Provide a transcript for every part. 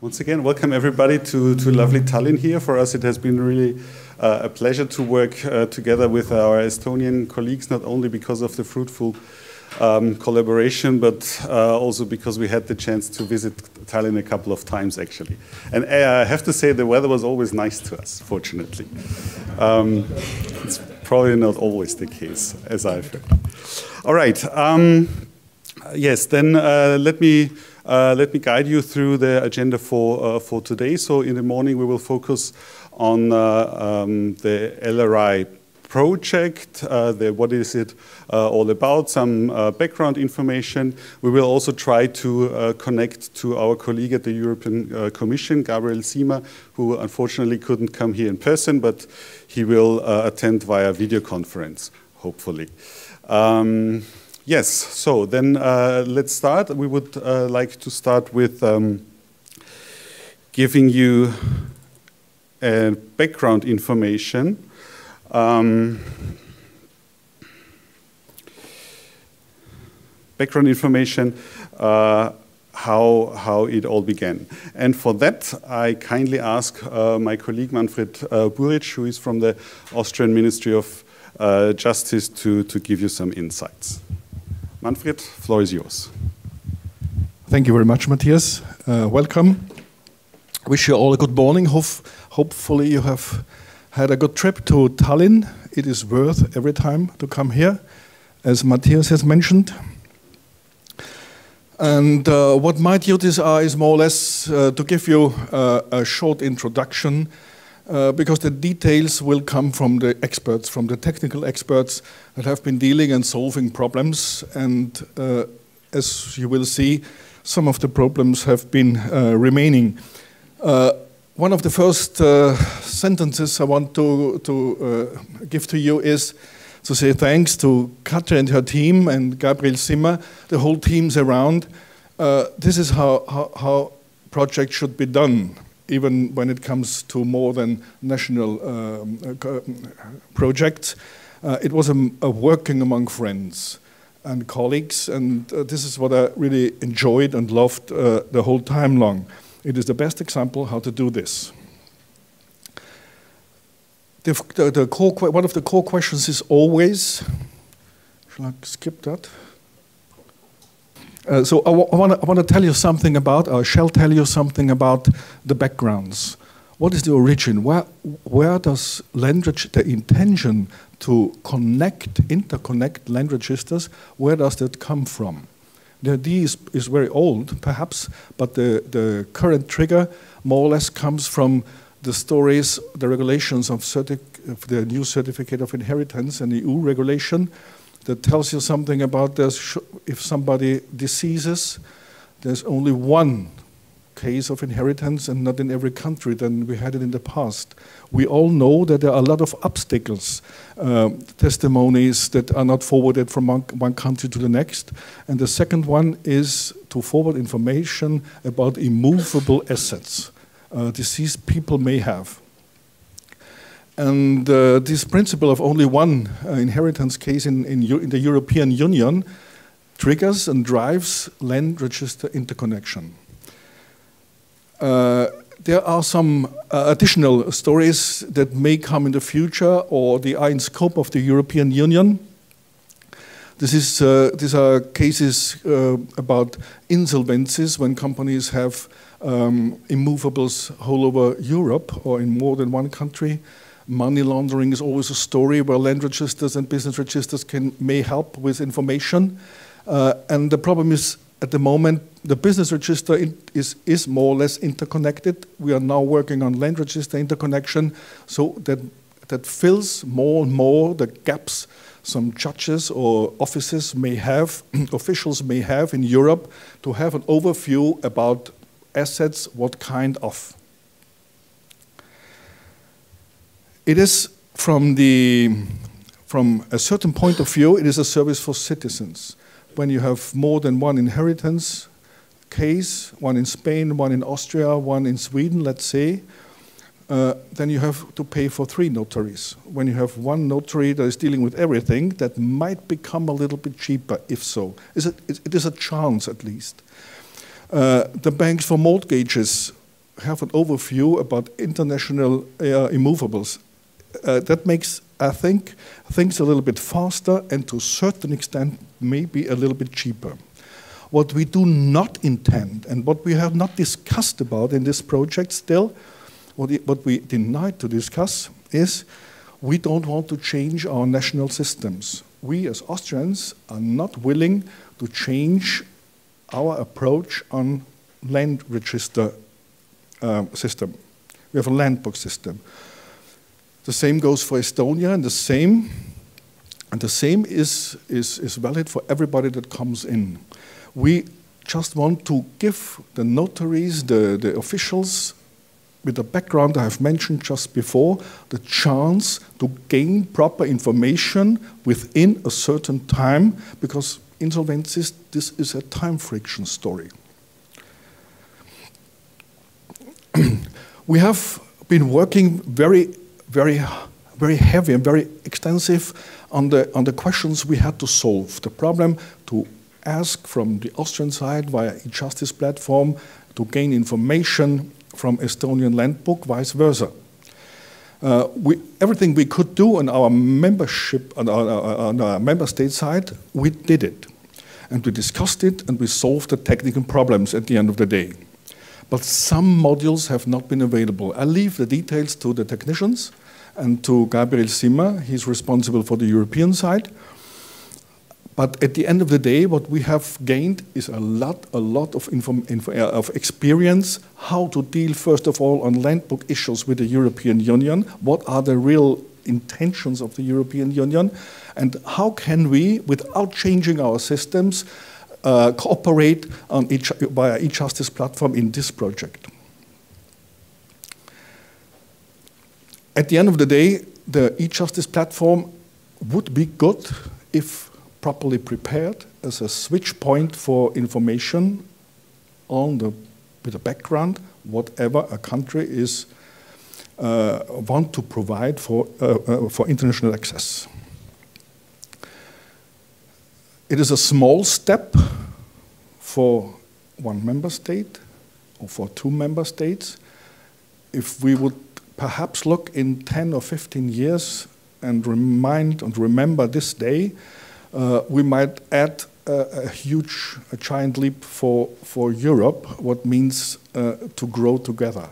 Once again, welcome everybody to lovely Tallinn here. For us, it has been really a pleasure to work together with our Estonian colleagues, not only because of the fruitful collaboration, but also because we had the chance to visit Tallinn a couple of times, actually. And I have to say, the weather was always nice to us, fortunately. It's probably not always the case, as I've heard. All right. Yes, then let me guide you through the agenda for today. So in the morning we will focus on the LRI project, what is it all about, some background information. We will also try to connect to our colleague at the European Commission, Gabriel Sima, who unfortunately couldn't come here in person, but he will attend via video conference, hopefully. Yes, so then let's start. We would like to start with giving you background information. Background information, how it all began. And for that, I kindly ask my colleague Manfred Buric, who is from the Austrian Ministry of Justice, to give you some insights. Manfred, floor is yours. Thank you very much, Matthias. Welcome. Wish you all a good morning. Hopefully you have had a good trip to Tallinn. It is worth every time to come here, as Matthias has mentioned. And what my duties are is more or less to give you a short introduction, because the details will come from the experts, from the technical experts that have been dealing and solving problems. And as you will see, some of the problems have been remaining. One of the first sentences I want to give to you is to say thanks to Katja and her team and Gabriel Zimmer, the whole teams around. This is how projects should be done, even when it comes to more than national projects. It was a working among friends and colleagues, and this is what I really enjoyed and loved the whole time long. It is the best example how to do this. One of the core questions is always, shall I skip that? So I want to tell you something about, I shall tell you something about the backgrounds. What is the origin? Where does the intention to interconnect land registers, where does that come from? The idea is very old, perhaps, but the current trigger more or less comes from the stories, the regulations of the new certificate of inheritance and the EU regulation that tells you something about this. If somebody deceases, there's only one case of inheritance and not in every country than we had it in the past. We all know that there are a lot of obstacles, testimonies that are not forwarded from one country to the next. And the second one is to forward information about immovable assets deceased people may have. And this principle of only one inheritance case in the European Union triggers and drives land register interconnection. There are some additional stories that may come in the future, or they are in scope of the European Union. These are cases about insolvencies when companies have immovables all over Europe or in more than one country. Money laundering is always a story where land registers and business registers may help with information. And the problem is, at the moment, the business register is more or less interconnected. We are now working on land register interconnection, so that fills more and more the gaps some judges or offices may have, officials may have in Europe, to have an overview about assets, what kind of. It is from a certain point of view, it is a service for citizens. When you have more than one inheritance case, one in Spain, one in Austria, one in Sweden, let's say, then you have to pay for 3 notaries. When you have one notary that is dealing with everything, that might become a little bit cheaper, if so. It is a chance, at least. The banks for mortgages have an overview about international immovables. That makes, I think, things a little bit faster and to a certain extent maybe a little bit cheaper. What we do not intend and what we have not discussed about in this project still, what we denied to discuss is we don't want to change our national systems. We as Austrians are not willing to change our approach on land register system. We have a land book system. The same goes for Estonia, and the same is valid for everybody that comes in. We just want to give the notaries, the officials, with the background I have mentioned just before, the chance to gain proper information within a certain time, because insolvencies, this is a time friction story. We have been working very heavy and very extensive on the questions we had to solve. The problem to ask from the Austrian side via e-justice platform to gain information from Estonian land book, vice versa. Everything we could do on our membership, on our member state side, we did it. And we discussed it and we solved the technical problems at the end of the day. But some modules have not been available. I leave the details to the technicians and to Gabriel Zimmer. He's responsible for the European side. But at the end of the day, what we have gained is a lot of experience how to deal, first of all, on land book issues with the European Union. What are the real intentions of the European Union? And how can we, without changing our systems, cooperate on via e-justice platform in this project? At the end of the day, the e-justice platform would be good if properly prepared as a switch point for information with a background, whatever a country is want to provide for international access. It is a small step for one member state or for 2 member states. If we would perhaps look in 10 or 15 years and remember this day, we might add a giant leap for Europe, what means to grow together.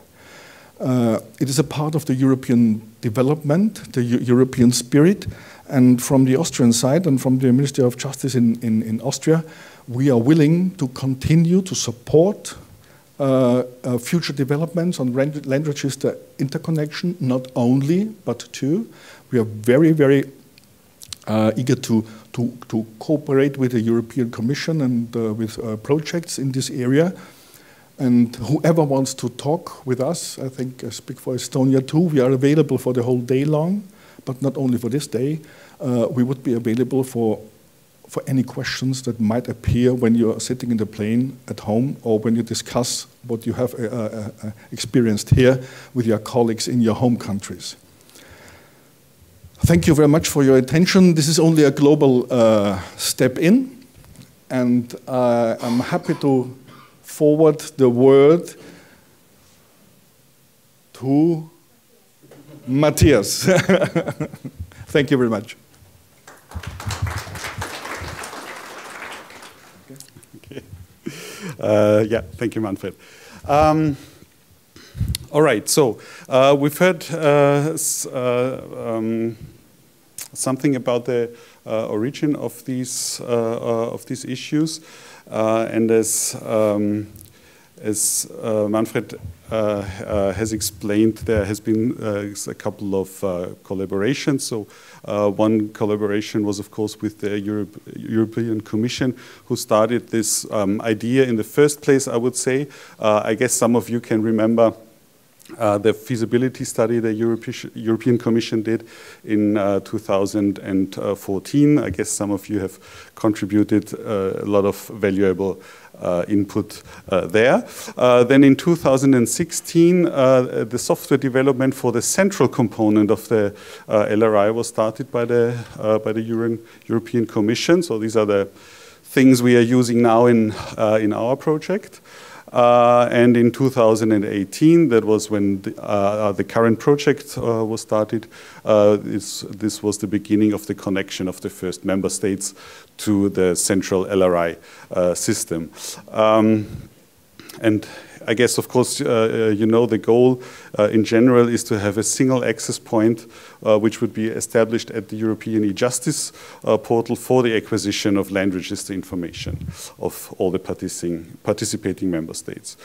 It is a part of the European development, the European spirit, and from the Austrian side and from the Ministry of Justice in Austria, we are willing to continue to support future developments on land register interconnection, not only, but too. We are very eager to cooperate with the European Commission and with projects in this area. And whoever wants to talk with us, I think I speak for Estonia too, we are available for the whole day long, but not only for this day. We would be available for any questions that might appear when you are sitting in the plane at home or when you discuss what you have experienced here with your colleagues in your home countries. Thank you very much for your attention. This is only a global step in, and I'm happy to forward the word to Matthias. Thank you very much. Okay. Yeah, thank you, Manfred. All right, so we've heard something about the origin of these issues, and as Manfred has explained, there has been a couple of collaborations. So one collaboration was, of course, with the European Commission, who started this idea in the first place, I would say. I guess some of you can remember the feasibility study the European Commission did in 2014. I guess some of you have contributed a lot of valuable input there. Then in 2016, the software development for the central component of the LRI was started by the European Commission. So these are the things we are using now in our project. And in 2018, that was when the current project was started. This was the beginning of the connection of the first member states to the central LRI system. And I guess, of course, you know the goal in general is to have a single access point which would be established at the European e-Justice portal for the acquisition of land register information of all the participating member states.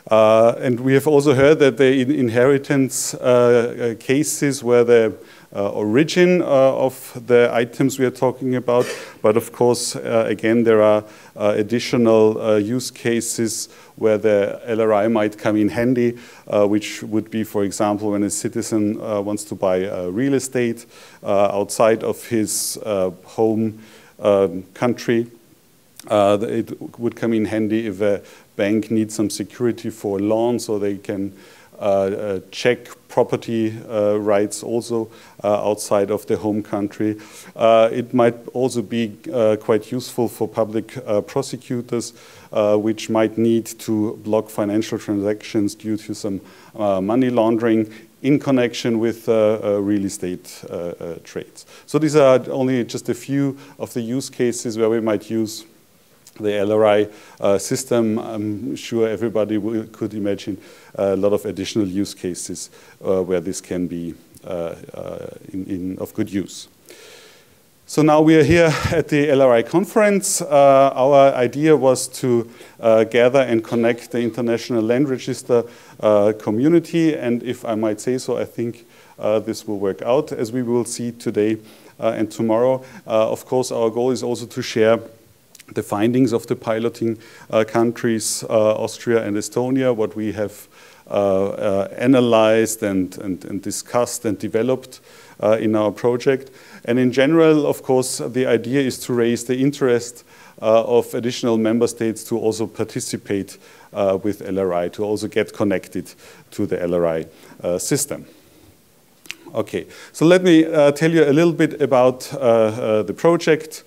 And we have also heard that the inheritance cases were the origin of the items we are talking about, but of course, again, there are additional use cases where the LRI might come in handy, which would be, for example, when a citizen wants to buy real estate outside of his home country. It would come in handy if a bank needs some security for a loan, so they can check property rights also outside of the home country. It might also be quite useful for public prosecutors, which might need to block financial transactions due to some money laundering in connection with real estate trades. So these are only just a few of the use cases where we might use the LRI system. I'm sure everybody could imagine a lot of additional use cases where this can be of good use. So now we are here at the LRI conference. Our idea was to gather and connect the international land register community, and if I might say so, I think this will work out, as we will see today and tomorrow. Of course, our goal is also to share the findings of the piloting countries, Austria and Estonia, what we have analyzed and discussed and developed in our project. And in general, of course, the idea is to raise the interest of additional member states to also participate with LRI, to also get connected to the LRI system. Okay, so let me tell you a little bit about the project.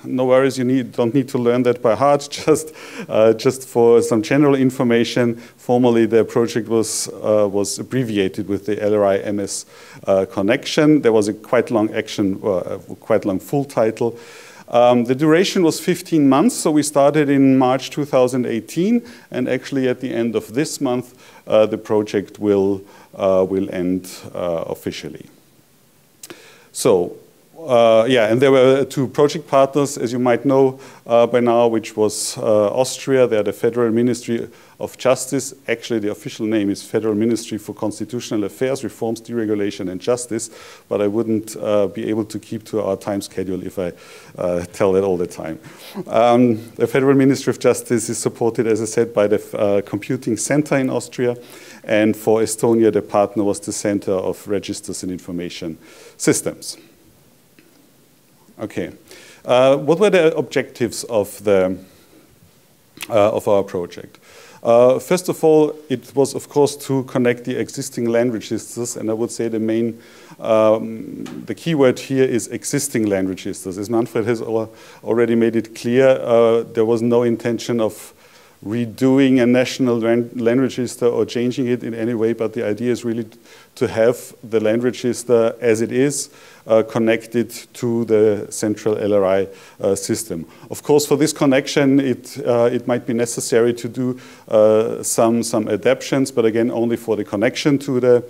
No worries, you don't need to learn that by heart, just for some general information. Formally, the project was abbreviated with the LRI MS connection. There was a quite long quite long full title. The duration was 15 months, so we started in March 2018, and actually at the end of this month, the project will end officially. So, yeah, and there were two project partners, as you might know by now, which was Austria. They are the Federal Ministry of Justice. Actually, the official name is Federal Ministry for Constitutional Affairs, Reforms, Deregulation and Justice, but I wouldn't be able to keep to our time schedule if I tell that all the time. The Federal Ministry of Justice is supported, as I said, by the Computing Center in Austria, and for Estonia, the partner was the Center of Registers and Information Systems. Okay, what were the objectives of our project? First of all, it was, of course, to connect the existing land registers, and I would say the key word here is existing land registers. As Manfred has already made it clear, there was no intention of redoing a national land register or changing it in any way, but the idea is really to have the land register as it is connected to the central LRI system. Of course, for this connection, it might be necessary to do some adaptations, but again, only for the connection to the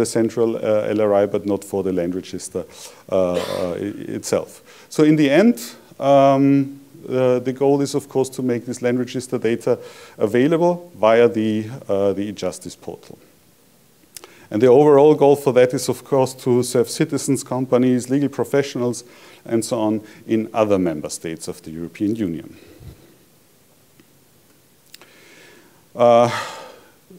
central LRI, but not for the land register itself. So in the end, the goal is, of course, to make this land register data available via the e-Justice portal. And the overall goal for that is, of course, to serve citizens, companies, legal professionals, and so on in other member states of the European Union.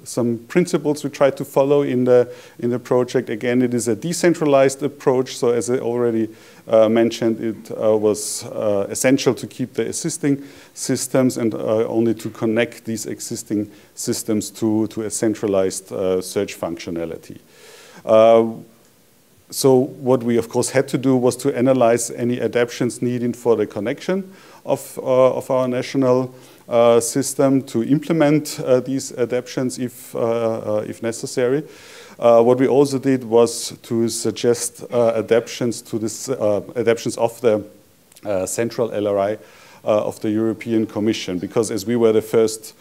Some principles we try to follow in the project. Again, it is a decentralized approach, so as I already mentioned, it was essential to keep the existing systems and only to connect these existing systems to a centralized search functionality. So what we, of course, had to do was to analyze any adaptations needed for the connection of our national system to implement these adaptations if necessary. What we also did was to suggest adaptations to this adaptations of the central LRI of the European Commission, because as we were the first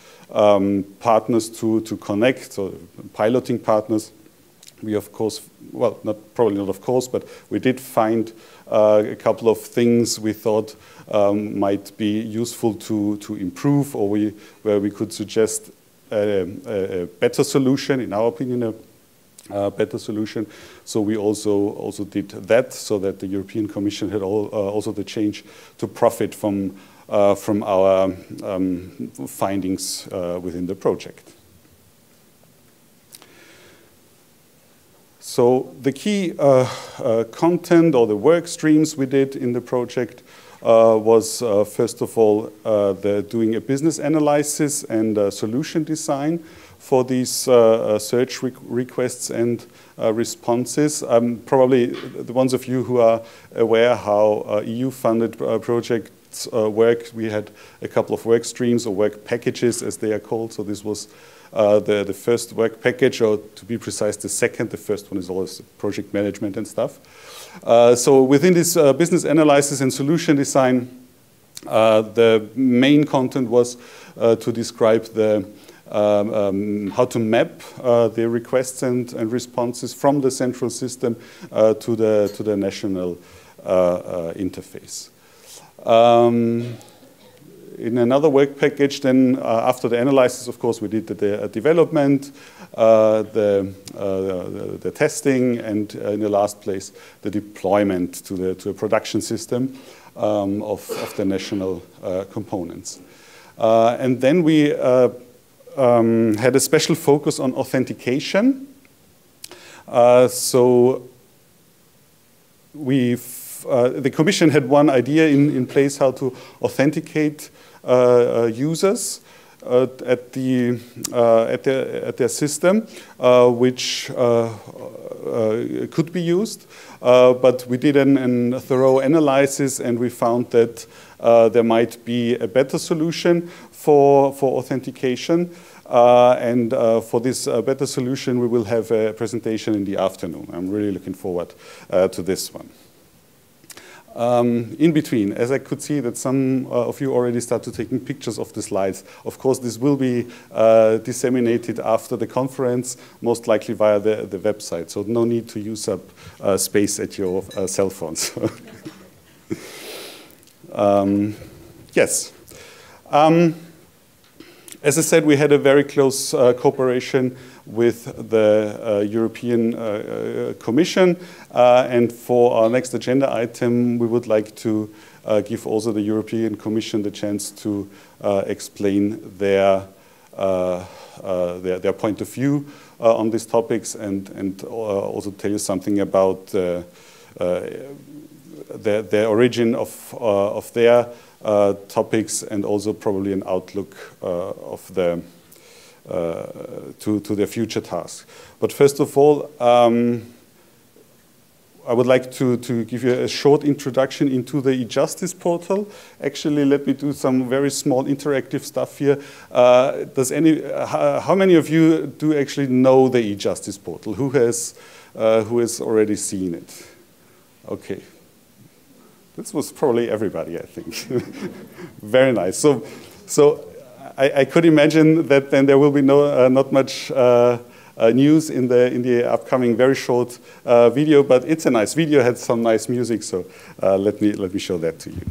partners to connect, so piloting partners, we of course, well, probably not of course, but we did find a couple of things we thought might be useful to improve, or where we could suggest a better solution, in our opinion, a better solution. So we also did that, so that the European Commission had also the chance to profit from our findings within the project. So the key content or the work streams we did in the project was first of all doing a business analysis and solution design for these search requests and responses. Probably the ones of you who are aware how EU-funded projects work, we had a couple of work streams or work packages as they are called. So this was the first work package, or to be precise, the second. The first one is always project management and stuff. So within this business analysis and solution design, the main content was to describe the how to map the requests and responses from the central system to the national interface. In another work package, then after the analysis, of course, we did the development, the testing, and in the last place, the deployment to a production system of the national components. And then we had a special focus on authentication. So the Commission had one idea in place how to authenticate users at their system, which could be used. But we did a thorough analysis, and we found that there might be a better solution for authentication. And for this better solution, we will have a presentation in the afternoon. I'm really looking forward to this one. In between, as I could see that some of you already started taking pictures of the slides. Of course, this will be disseminated after the conference, most likely via the website. So no need to use up space at your cell phones. Yes. As I said, we had a very close cooperation with the European Commission. And for our next agenda item, we would like to give also the European Commission the chance to explain their point of view on these topics, and also tell you something about the origin of their topics, and also probably an outlook of the to their future tasks. But first of all, I would like to give you a short introduction into the e-justice portal. Actually, let me do some very small interactive stuff here. How many of you do actually know the e-justice portal? Who has already seen it? Okay. This was probably everybody, I think. Very nice. So I could imagine that then there will be not much news in the upcoming very short video, but it's a nice video. It had some nice music, so let me show that to you.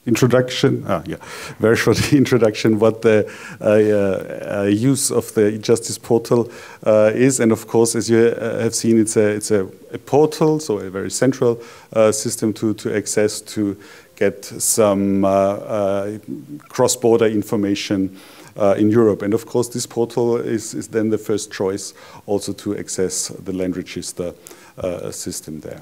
introduction. Very short introduction. What the use of the e-justice portal is, and of course, as you have seen, it's a portal, so a very central system to access to get some cross-border information in Europe. And of course, this portal is then the first choice also to access the land register system there.